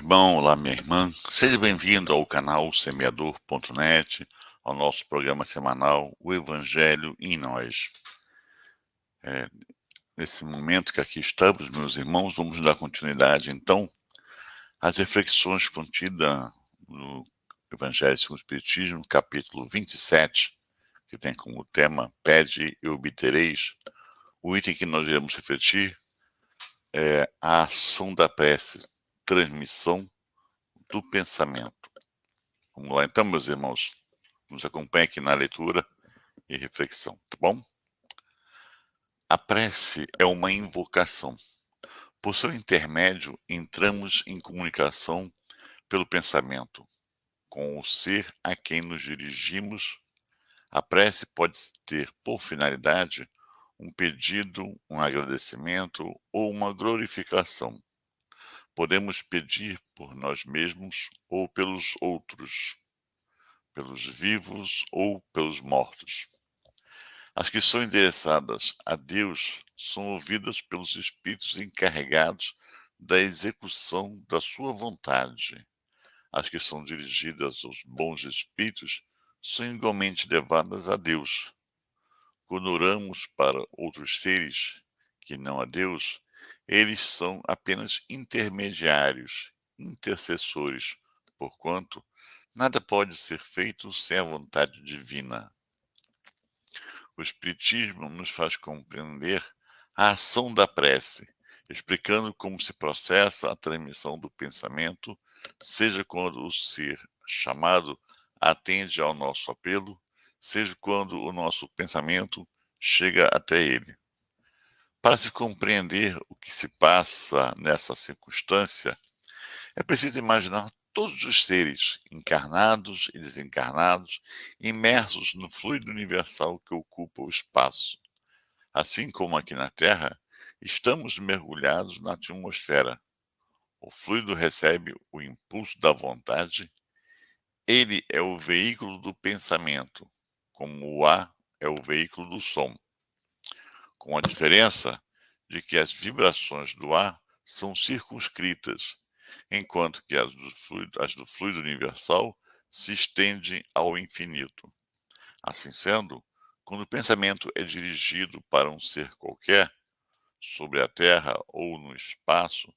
irmão, olá minha irmã, seja bem-vindo ao canal semeador.net, ao nosso programa semanal O Evangelho em Nós. Nesse momento que aqui estamos, meus irmãos, vamos dar continuidade então às reflexões contidas no Evangelho segundo o Espiritismo, capítulo 27, que tem como tema Pede e obtereis. O item que nós iremos refletir é a ação da prece, transmissão do pensamento. Vamos lá então, meus irmãos, nos acompanhe aqui na leitura e reflexão, tá bom? A prece é uma invocação. Por seu intermédio, entramos em comunicação pelo pensamento com o ser a quem nos dirigimos. A prece pode ter por finalidade um pedido, um agradecimento ou uma glorificação. Podemos pedir por nós mesmos ou pelos outros, pelos vivos ou pelos mortos. As que são endereçadas a Deus são ouvidas pelos espíritos encarregados da execução da sua vontade. As que são dirigidas aos bons espíritos são igualmente levadas a Deus. Quando oramos para outros seres que não a Deus, eles são apenas intermediários, intercessores, porquanto nada pode ser feito sem a vontade divina. O Espiritismo nos faz compreender a ação da prece, explicando como se processa a transmissão do pensamento, seja quando o ser chamado atende ao nosso apelo, seja quando o nosso pensamento chega até ele. Para se compreender o que se passa nessa circunstância, é preciso imaginar todos os seres, encarnados e desencarnados, imersos no fluido universal que ocupa o espaço. Assim como aqui na Terra, estamos mergulhados na atmosfera. O fluido recebe o impulso da vontade, ele é o veículo do pensamento, como o ar é o veículo do som, com a diferença de que as vibrações do ar são circunscritas, enquanto que as do fluido universal se estendem ao infinito. Assim sendo, quando o pensamento é dirigido para um ser qualquer, sobre a Terra ou no espaço,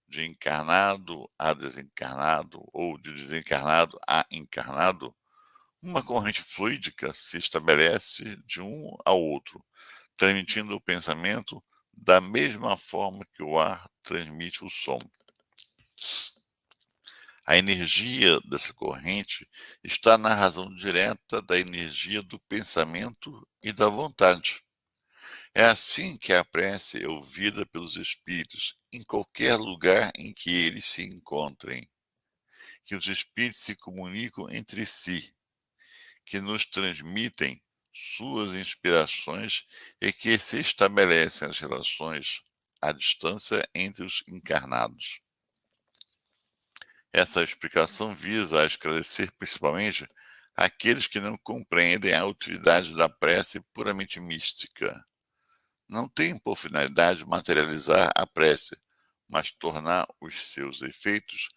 de encarnado a desencarnado ou de desencarnado a encarnado, uma corrente fluídica se estabelece de um ao outro, transmitindo o pensamento da mesma forma que o ar transmite o som. A energia dessa corrente está na razão direta da energia do pensamento e da vontade. É assim que a prece é ouvida pelos espíritos, em qualquer lugar em que eles se encontrem. Que os espíritos se comunicam entre si, que nos transmitem suas inspirações e que se estabelecem as relações à distância entre os encarnados. Essa explicação visa a esclarecer principalmente aqueles que não compreendem a utilidade da prece puramente mística. Não tem por finalidade materializar a prece, mas tornar os seus efeitos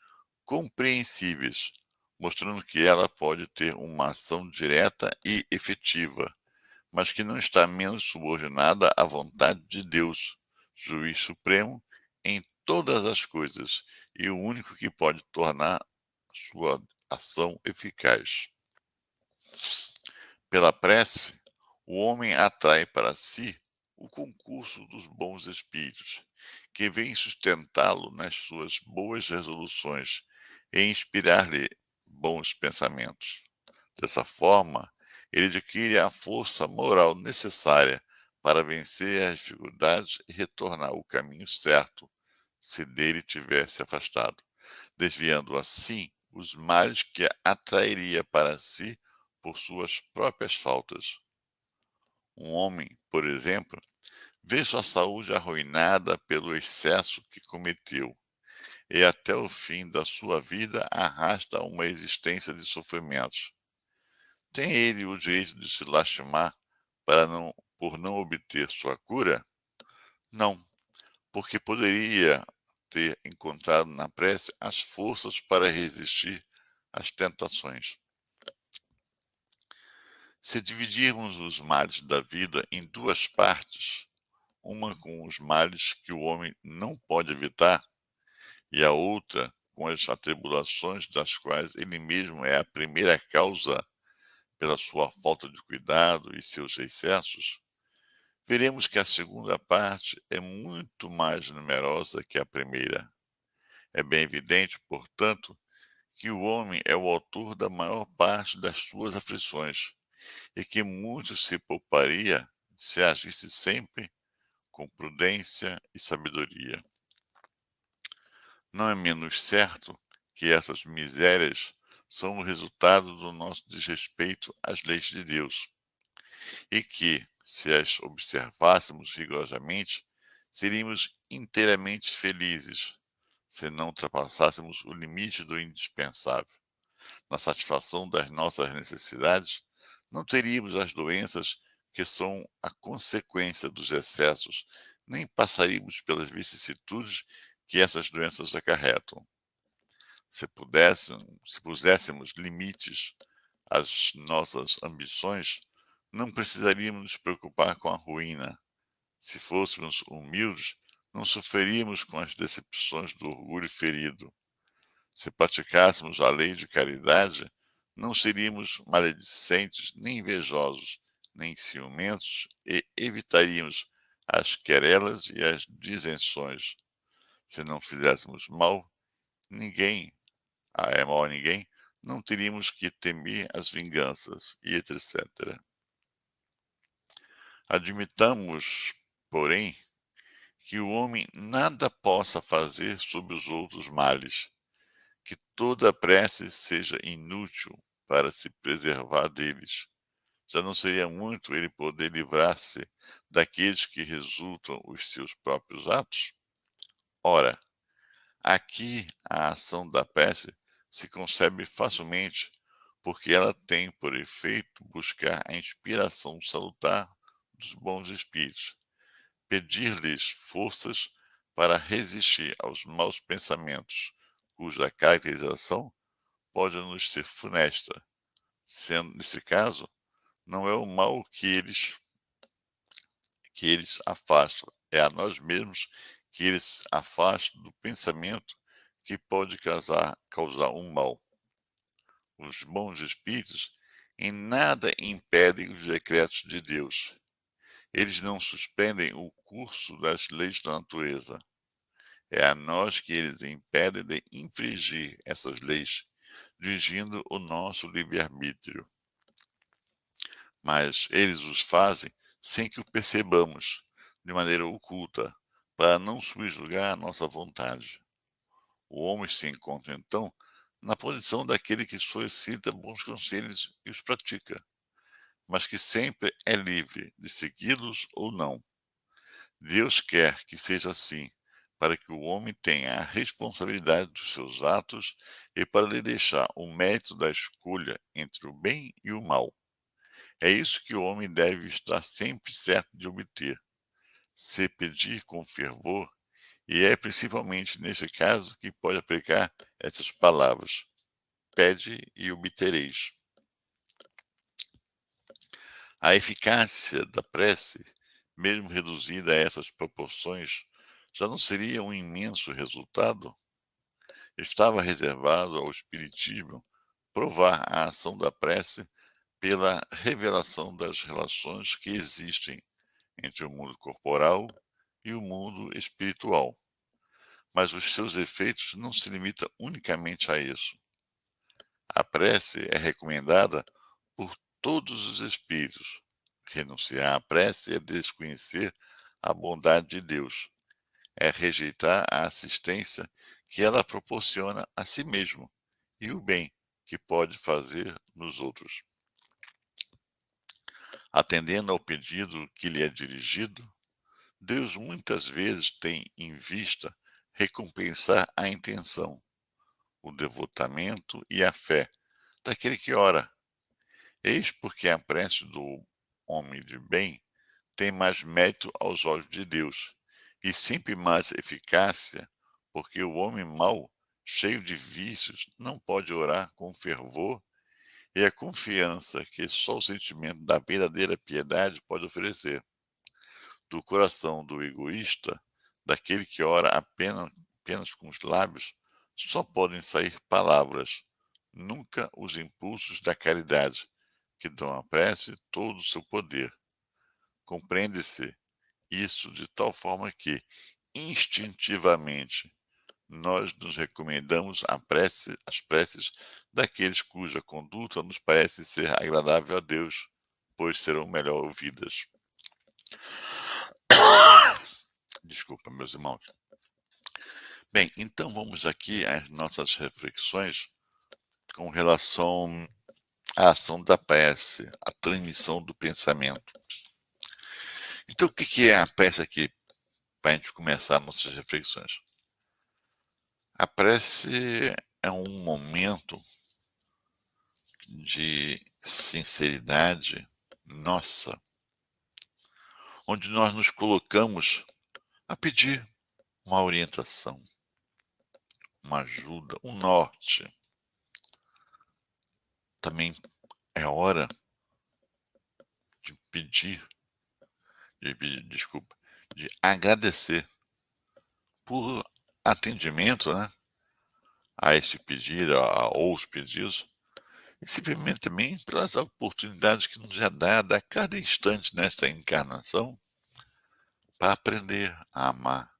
compreensíveis, mostrando que ela pode ter uma ação direta e efetiva, mas que não está menos subordinada à vontade de Deus, juiz supremo em todas as coisas e o único que pode tornar sua ação eficaz. Pela prece, o homem atrai para si o concurso dos bons espíritos, que vêm sustentá-lo nas suas boas resoluções e inspirar-lhe bons pensamentos. Dessa forma, ele adquire a força moral necessária para vencer as dificuldades e retornar ao caminho certo, se dele tivesse afastado, desviando assim os males que atrairia para si por suas próprias faltas. Um homem, por exemplo, vê sua saúde arruinada pelo excesso que cometeu e até o fim da sua vida arrasta uma existência de sofrimentos. Tem ele o direito de se lastimar por não obter sua cura? Não, porque poderia ter encontrado na prece as forças para resistir às tentações. Se dividirmos os males da vida em duas partes, uma com os males que o homem não pode evitar e a outra com as atribulações das quais ele mesmo é a primeira causa pela sua falta de cuidado e seus excessos, veremos que a segunda parte é muito mais numerosa que a primeira. É bem evidente, portanto, que o homem é o autor da maior parte das suas aflições e que muito se pouparia se agisse sempre com prudência e sabedoria. Não é menos certo que essas misérias são o resultado do nosso desrespeito às leis de Deus e que, se as observássemos rigorosamente, seríamos inteiramente felizes se não ultrapassássemos o limite do indispensável. Na satisfação das nossas necessidades, não teríamos as doenças que são a consequência dos excessos, nem passaríamos pelas vicissitudes que essas doenças acarretam. Se puséssemos limites às nossas ambições, não precisaríamos nos preocupar com a ruína. Se fôssemos humildes, não sofreríamos com as decepções do orgulho ferido. Se praticássemos a lei de caridade, não seríamos maledicentes, nem invejosos, nem ciumentos e evitaríamos as querelas e as disenções. Se não fizéssemos ninguém, mal a ninguém, não teríamos que temer as vinganças, e etc. Admitamos, porém, que o homem nada possa fazer sobre os outros males, que toda prece seja inútil para se preservar deles. Já não seria muito ele poder livrar-se daqueles que resultam os seus próprios atos? Ora, aqui a ação da prece se concebe facilmente porque ela tem por efeito buscar a inspiração salutar dos bons espíritos, pedir-lhes forças para resistir aos maus pensamentos, cuja caracterização pode nos ser funesta, sendo, nesse caso, não é o mal que eles afastam, é a nós mesmos que eles afastam do pensamento que pode causar um mal. Os bons espíritos em nada impedem os decretos de Deus. Eles não suspendem o curso das leis da natureza. É a nós que eles impedem de infringir essas leis, dirigindo o nosso livre-arbítrio. Mas eles os fazem sem que o percebamos, de maneira oculta, para não subjugar a nossa vontade. O homem se encontra, então, na posição daquele que solicita bons conselhos e os pratica, mas que sempre é livre de segui-los ou não. Deus quer que seja assim, para que o homem tenha a responsabilidade dos seus atos e para lhe deixar o mérito da escolha entre o bem e o mal. É isso que o homem deve estar sempre certo de obter, se pedir com fervor, e é principalmente nesse caso que pode aplicar essas palavras: pede e obtereis. A eficácia da prece, mesmo reduzida a essas proporções, já não seria um imenso resultado? Estava reservado ao Espiritismo provar a ação da prece pela revelação das relações que existem entre o mundo corporal e o mundo espiritual. Mas os seus efeitos não se limitam unicamente a isso. A prece é recomendada por todos os espíritos. Renunciar à prece é desconhecer a bondade de Deus, é rejeitar a assistência que ela proporciona a si mesmo e o bem que pode fazer nos outros. Atendendo ao pedido que lhe é dirigido, Deus muitas vezes tem em vista recompensar a intenção, o devotamento e a fé daquele que ora. Eis porque a prece do homem de bem tem mais mérito aos olhos de Deus e sempre mais eficácia, porque o homem mau, cheio de vícios, não pode orar com fervor e a confiança que só o sentimento da verdadeira piedade pode oferecer. Do coração do egoísta, daquele que ora apenas com os lábios, só podem sair palavras, nunca os impulsos da caridade, que dão à prece todo o seu poder. Compreende-se isso de tal forma que, instintivamente, nós nos recomendamos às preces daqueles cuja conduta nos parece ser agradável a Deus, pois serão melhor ouvidas. Desculpa, meus irmãos. Bem, então vamos aqui às nossas reflexões com relação à ação da prece, a transmissão do pensamento. Então, o que é a prece aqui, para a gente começar nossas reflexões? A prece é um momento de sinceridade nossa, onde nós nos colocamos a pedir uma orientação, uma ajuda, um norte. Também é hora de pedir, desculpa, de agradecer por atendimento, né, a esse pedido, ou os pedidos, e simplesmente também pelas oportunidades que nos é dada a cada instante nesta encarnação para aprender a amar,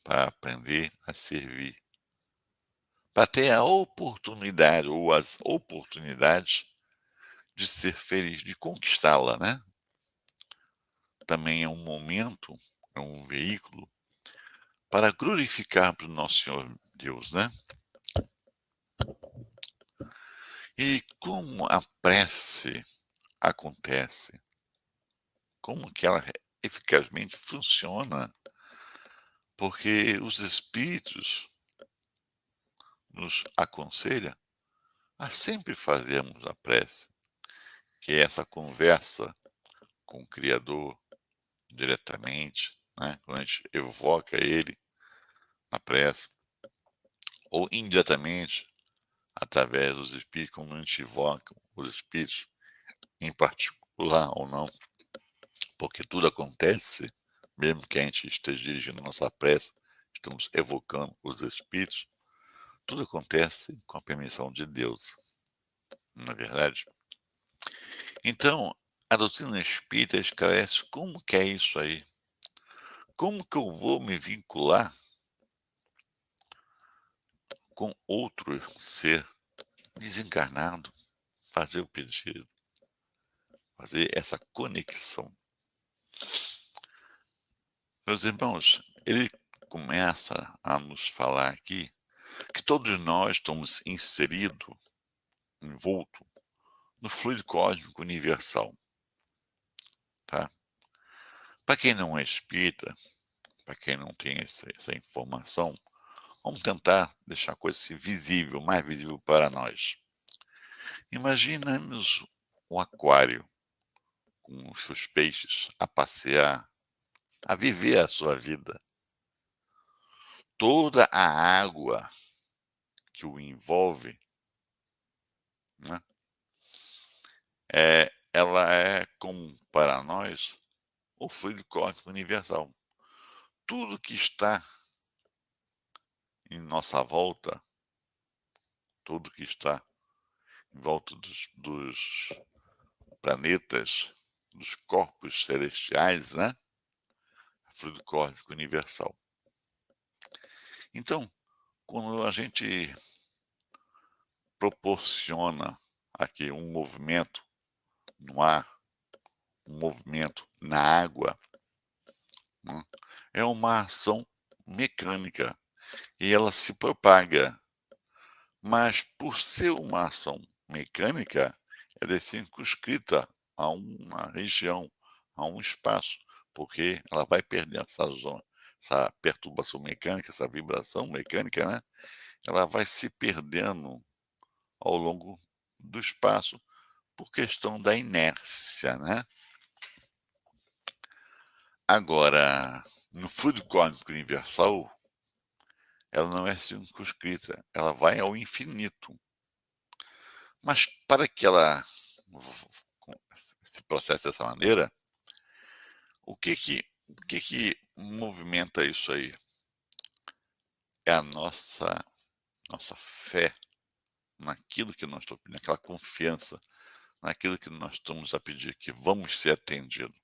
para aprender a servir, para ter a oportunidade ou as oportunidades de ser feliz, de conquistá-la, né? Também é um momento, é um veículo para glorificarmos o nosso Senhor Deus, né? E como a prece acontece, como que ela eficazmente funciona, porque os espíritos nos aconselham a sempre fazermos a prece, que é essa conversa com o Criador diretamente, né? Quando a gente evoca Ele na prece, ou indiretamente, através dos espíritos, como a gente invoca os espíritos em particular ou não, porque tudo acontece, mesmo que a gente esteja dirigindo a nossa prece, estamos evocando os espíritos, tudo acontece com a permissão de Deus, não é verdade? Então, a doutrina espírita esclarece como que é isso aí. Como que eu vou me vincular com outro ser desencarnado, fazer o pedido, fazer essa conexão. Meus irmãos, ele começa a nos falar aqui que todos nós estamos inseridos, envolto no fluido cósmico universal, tá? Para quem não é espírita, para quem não tem essa informação, vamos tentar deixar a coisa assim visível, mais visível para nós. Imaginemos um aquário com os seus peixes a passear, a viver a sua vida. Toda a água que o envolve, né, ela é como para nós o fluido cósmico universal. Tudo que está em nossa volta, tudo que está em volta dos planetas, dos corpos celestiais, né? Fluido cósmico universal. Então, quando a gente proporciona aqui um movimento no ar, um movimento na água, né, é uma ação mecânica e ela se propaga. Mas por ser uma ação mecânica, ela é circunscrita a uma região, a um espaço, porque ela vai perdendo essa zona, essa perturbação mecânica, essa vibração mecânica, né, ela vai se perdendo ao longo do espaço por questão da inércia, né. Agora, no fluido cósmico universal, ela não é circunscrita, ela vai ao infinito. Mas para que ela se processe dessa maneira, o que que movimenta isso aí? É a nossa fé naquilo que nós estamos pedindo, aquela confiança naquilo que nós estamos a pedir, que vamos ser atendidos.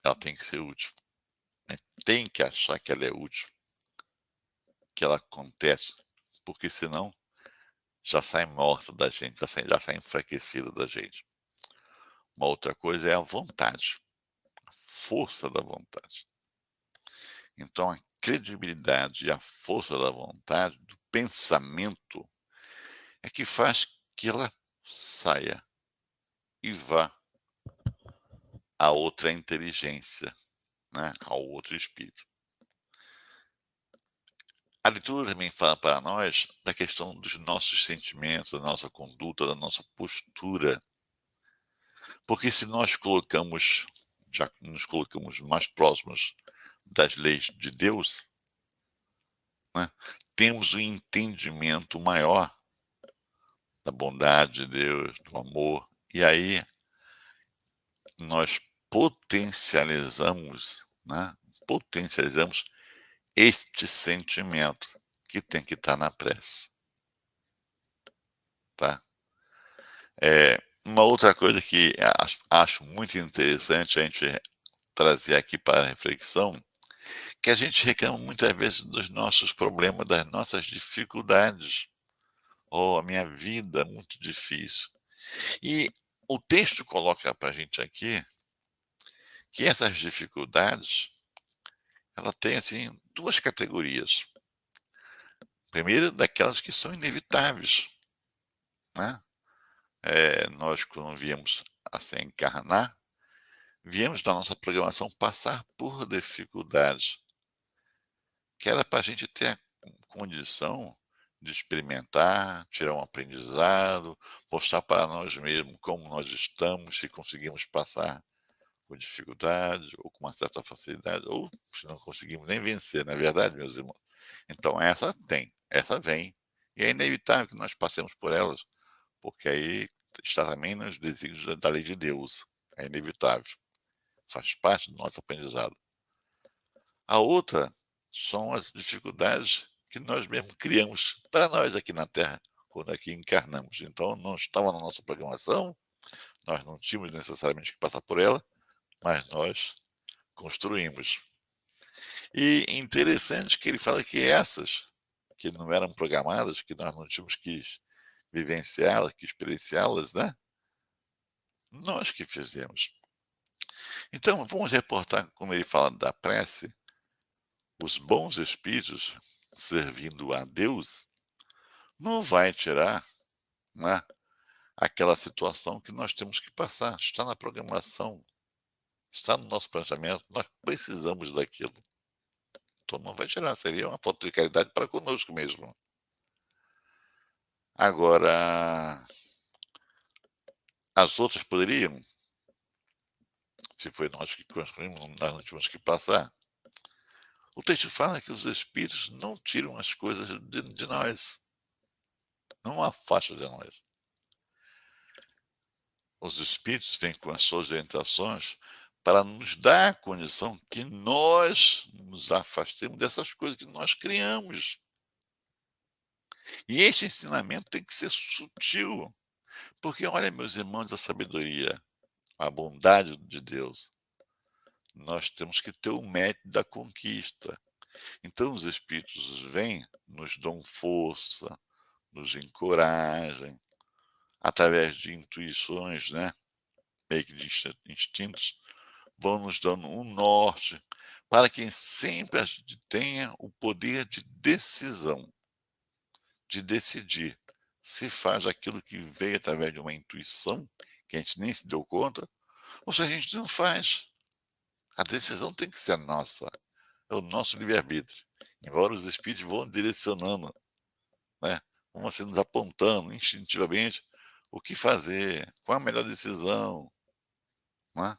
Ela tem que ser útil, né, tem que achar que ela é útil, que ela acontece, porque senão já sai morta da gente, já sai enfraquecida da gente. Uma outra coisa é a vontade, a força da vontade. Então a credibilidade e a força da vontade, do pensamento, é que faz que ela saia e vá a outra inteligência, né, ao outro espírito. A leitura também fala para nós da questão dos nossos sentimentos, da nossa conduta, da nossa postura, porque se nós já nos colocamos mais próximos das leis de Deus, né, temos um entendimento maior da bondade de Deus, do amor, e aí nós potencializamos este sentimento que tem que estar na prece, tá. Uma outra coisa que acho muito interessante a gente trazer aqui para a reflexão, que a gente reclama muitas vezes dos nossos problemas, das nossas dificuldades. "Oh, a minha vida é muito difícil". E o texto coloca para a gente aqui que essas dificuldades, ela tem, assim, 2 categorias. Primeiro, daquelas que são inevitáveis, né. Nós quando viemos a se encarnar, viemos da nossa programação passar por dificuldades, que era para a gente ter a condição de experimentar, tirar um aprendizado, mostrar para nós mesmos como nós estamos, se conseguimos passar com dificuldade ou com uma certa facilidade, ou se não conseguimos nem vencer, não é verdade, meus irmãos? Então essa vem, e é inevitável que nós passemos por elas, porque aí está também nos desígnios da lei de Deus, é inevitável, faz parte do nosso aprendizado. A outra são as dificuldades que nós mesmos criamos para nós aqui na Terra, quando aqui encarnamos. Então não estava na nossa programação, nós não tínhamos necessariamente que passar por ela, mas nós construímos. E interessante que ele fala que essas, que não eram programadas, que nós não tínhamos que vivenciá-las, que experienciá-las, né, nós que fizemos. Então vamos reportar como ele fala da prece, os bons espíritos servindo a Deus não vai tirar, né, aquela situação que nós temos que passar, está na programação, está no nosso planejamento, nós precisamos daquilo. Então não vai tirar, seria uma falta de caridade para conosco mesmo. Agora, as outras poderiam, se foi nós que construímos, nós não tínhamos que passar. O texto fala que os espíritos não tiram as coisas de nós, não afastam de nós. Os espíritos vêm com as suas orientações para nos dar a condição que nós nos afastemos dessas coisas que nós criamos. E este ensinamento tem que ser sutil, porque olha, meus irmãos, a sabedoria, a bondade de Deus, nós temos que ter o mérito da conquista. Então os espíritos vêm, nos dão força, nos encorajam, através de intuições, né, meio que de instintos, vão nos dando um norte para que sempre a gente tenha o poder de decisão, de decidir se faz aquilo que veio através de uma intuição, que a gente nem se deu conta, ou se a gente não faz. A decisão tem que ser nossa, é o nosso livre-arbítrio. Embora os espíritos vão direcionando, né, vão assim nos apontando instintivamente o que fazer, qual a melhor decisão, né?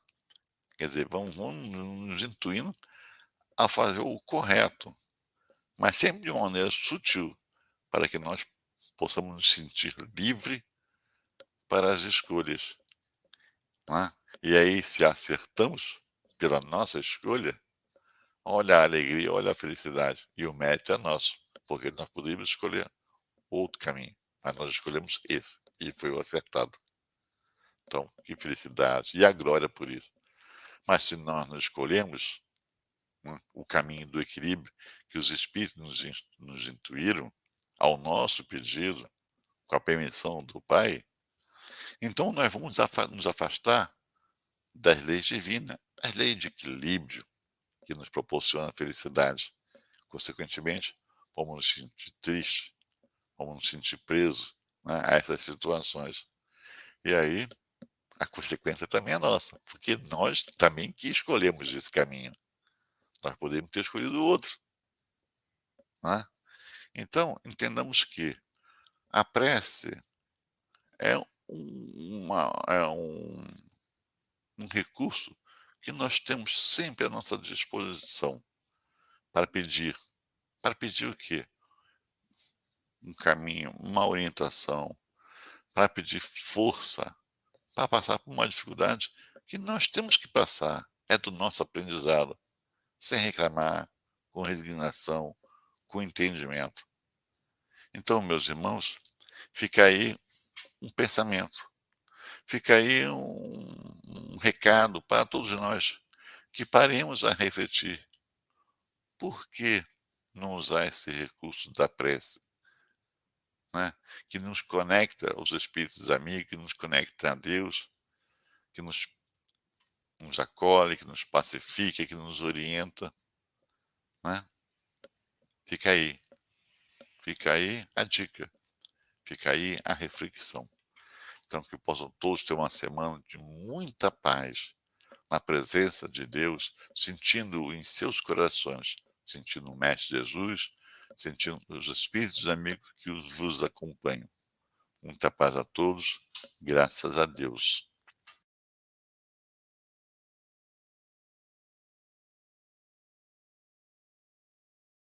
Quer dizer, vão nos intuindo a fazer o correto. mas sempre de uma maneira sutil, para que nós possamos nos sentir livre para as escolhas, não é? E aí, se acertamos pela nossa escolha, olha a alegria, olha a felicidade, e o mérito é nosso, porque nós poderíamos escolher outro caminho, mas nós escolhemos esse, e foi o acertado. Então, que felicidade, e a glória por isso. Mas se nós não escolhemos, o caminho do equilíbrio que os espíritos nos intuíram, ao nosso pedido, com a permissão do Pai, então nós vamos nos afastar das leis divinas, as leis de equilíbrio que nos proporcionam a felicidade. Consequentemente, vamos nos sentir tristes, vamos nos sentir presos, né, a essas situações. E aí, a consequência também é nossa, porque nós também que escolhemos esse caminho. Nós podemos ter escolhido outro, né? Então, entendamos que a prece é um recurso que nós temos sempre à nossa disposição para pedir. Para pedir o quê? Um caminho, uma orientação, para pedir força, para passar por uma dificuldade que nós temos que passar. É do nosso aprendizado, sem reclamar, com resignação, com entendimento. Então, meus irmãos, fica aí um pensamento, fica aí um recado para todos nós, que paremos a refletir. Por que não usar esse recurso da prece, né? Que nos conecta aos espíritos amigos, que nos conecta a Deus, que nos acolhe, que nos pacifica, que nos orienta, né? Fica aí, fica aí a dica, fica aí a reflexão. Então, que possam todos ter uma semana de muita paz, na presença de Deus, sentindo-o em seus corações, sentindo o Mestre Jesus, sentindo os espíritos amigos que vos acompanham. Muita paz a todos, graças a Deus.